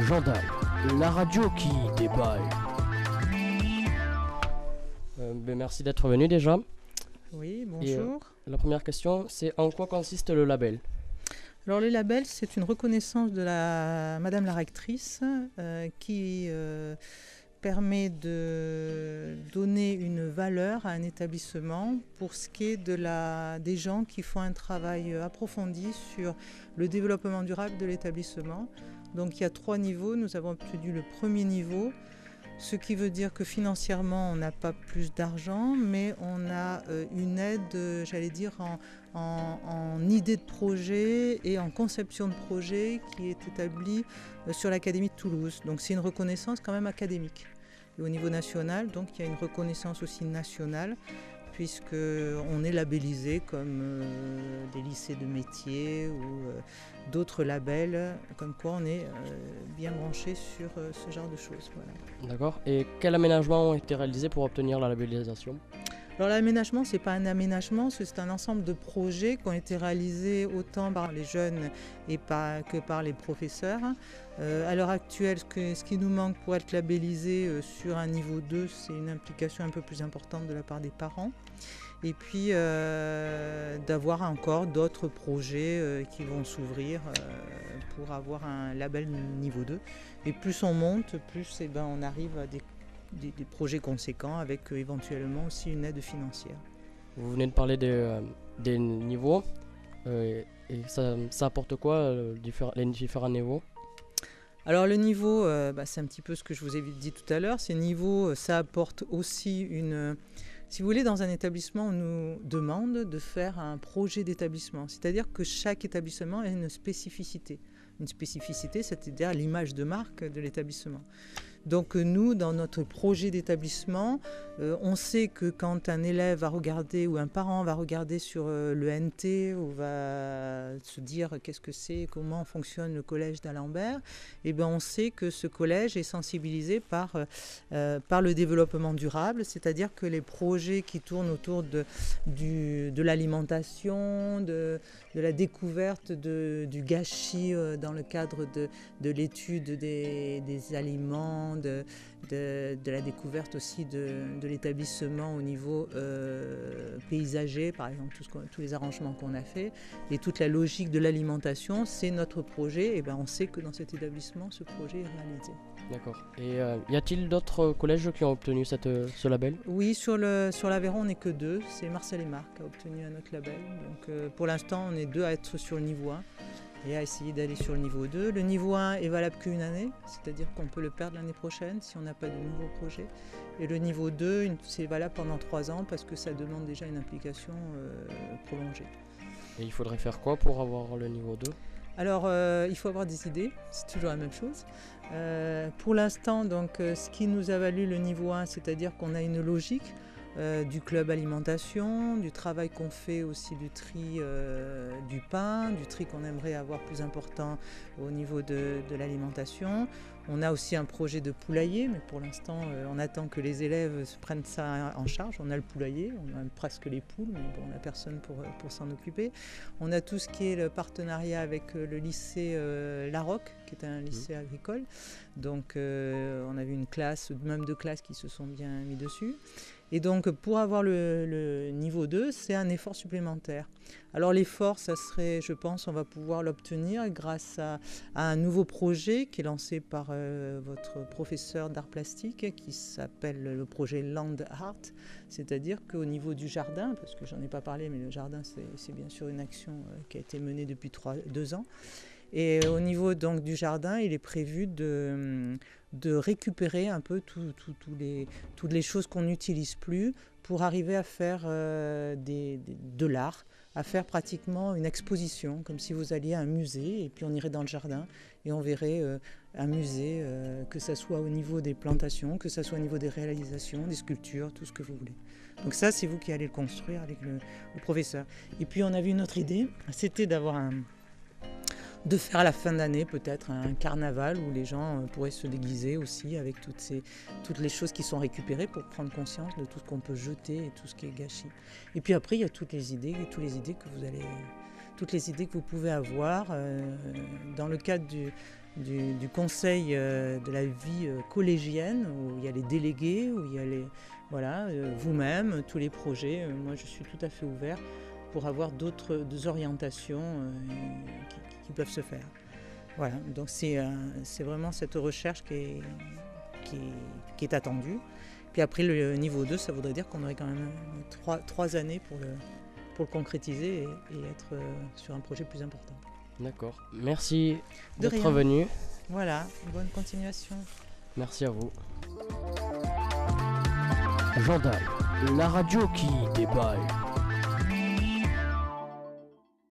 Jandal, la radio qui déballe. Merci d'être venu déjà. Oui, bonjour. La première question, c'est en quoi consiste le label? Alors le label, c'est une reconnaissance de Madame la rectrice qui permet de donner une valeur à un établissement pour ce qui est des gens qui font un travail approfondi sur le développement durable de l'établissement. Donc il y a 3 niveaux, nous avons obtenu le premier niveau, ce qui veut dire que financièrement on n'a pas plus d'argent, mais on a une aide, j'allais dire, en idée de projet et en conception de projet qui est établie sur l'Académie de Toulouse. Donc c'est une reconnaissance quand même académique. Et au niveau national, donc il y a une reconnaissance aussi nationale, puisqu'on est labellisé comme des lycées de métiers ou d'autres labels, comme quoi on est bien branché sur ce genre de choses. Voilà. D'accord. Et quels aménagements ont été réalisés pour obtenir la labellisation? Alors l'aménagement, ce n'est pas un aménagement, c'est un ensemble de projets qui ont été réalisés autant par les jeunes que par les professeurs. À l'heure actuelle, ce qui nous manque pour être labellisé sur un niveau 2, c'est une implication un peu plus importante de la part des parents. Et puis d'avoir encore d'autres projets qui vont s'ouvrir pour avoir un label niveau 2. Et plus on monte, plus on arrive à des projets conséquents avec éventuellement aussi une aide financière. Vous venez de parler des niveaux. Et ça apporte quoi, les différents niveaux? Alors le niveau, c'est un petit peu ce que je vous ai dit tout à l'heure. Ces niveaux, ça apporte aussi si vous voulez, dans un établissement, on nous demande de faire un projet d'établissement. C'est-à-dire que chaque établissement a une spécificité. Une spécificité, c'est-à-dire l'image de marque de l'établissement. Donc nous, dans notre projet d'établissement, on sait que quand un élève va regarder ou un parent va regarder sur le NT ou va se dire qu'est-ce que c'est, comment fonctionne le collège d'Alembert, on sait que ce collège est sensibilisé par le développement durable, c'est-à-dire que les projets qui tournent autour de l'alimentation, de la découverte du gâchis dans le cadre de l'étude des aliments, de la découverte aussi de l'établissement au niveau paysager, par exemple tous les arrangements qu'on a fait, et toute la logique de l'alimentation, c'est notre projet, et on sait que dans cet établissement, ce projet est réalisé. D'accord. Et y a-t-il d'autres collèges qui ont obtenu ce label? Oui, sur l'Aveyron, on n'est que 2. C'est Marcel et Marc qui a obtenu un autre label. Donc pour l'instant, on est 2 à être sur le niveau 1 et à essayer d'aller sur le niveau 2. Le niveau 1 est valable qu'une année, c'est-à-dire qu'on peut le perdre l'année prochaine si on n'a pas de nouveau projet. Et le niveau 2, c'est valable pendant 3 ans parce que ça demande déjà une implication prolongée. Et il faudrait faire quoi pour avoir le niveau 2? Alors, il faut avoir des idées, c'est toujours la même chose. Pour l'instant, donc, ce qui nous a valu le niveau 1, c'est-à-dire qu'on a une logique du club alimentation, du travail qu'on fait aussi du tri du pain, du tri qu'on aimerait avoir plus important au niveau de l'alimentation. On a aussi un projet de poulailler, mais pour l'instant, on attend que les élèves prennent ça en charge. On a le poulailler, on a presque les poules, mais on n'a personne pour s'en occuper. On a tout ce qui est le partenariat avec le lycée Larocque, qui est un lycée agricole. Donc, on a vu une classe, même 2 classes qui se sont bien mis dessus. Et donc, pour avoir le niveau 2, c'est un effort supplémentaire. Alors l'effort, ça serait, je pense, on va pouvoir l'obtenir grâce à un nouveau projet qui est lancé par votre professeur d'art plastique qui s'appelle le projet Land Art. C'est-à-dire qu'au niveau du jardin, parce que j'en ai pas parlé, mais le jardin, c'est bien sûr une action qui a été menée depuis 2 ans. Et au niveau donc du jardin, il est prévu de récupérer un peu toutes les choses qu'on n'utilise plus pour arriver à faire de l'art, à faire pratiquement une exposition, comme si vous alliez à un musée et puis on irait dans le jardin et on verrait un musée, que ce soit au niveau des plantations, que ce soit au niveau des réalisations, des sculptures, tout ce que vous voulez. Donc ça, c'est vous qui allez le construire avec le professeur. Et puis on avait une autre idée, c'était de faire à la fin d'année peut-être un carnaval où les gens pourraient se déguiser aussi avec toutes les choses qui sont récupérées pour prendre conscience de tout ce qu'on peut jeter et tout ce qui est gâchis. Et puis après, il y a toutes les idées que vous pouvez avoir dans le cadre du conseil de la vie collégienne, où il y a les délégués, où il y a vous-même, tous les projets. Moi, je suis tout à fait ouvert pour avoir d'autres orientations qui peuvent se faire. Voilà, donc c'est vraiment cette recherche qui est attendue. Puis après, le niveau 2, ça voudrait dire qu'on aurait quand même 3 années pour le concrétiser et être sur un projet plus important. D'accord. Merci De d'être rien. venu. Voilà, bonne continuation. Merci à vous. Gendaille, la radio qui déballe.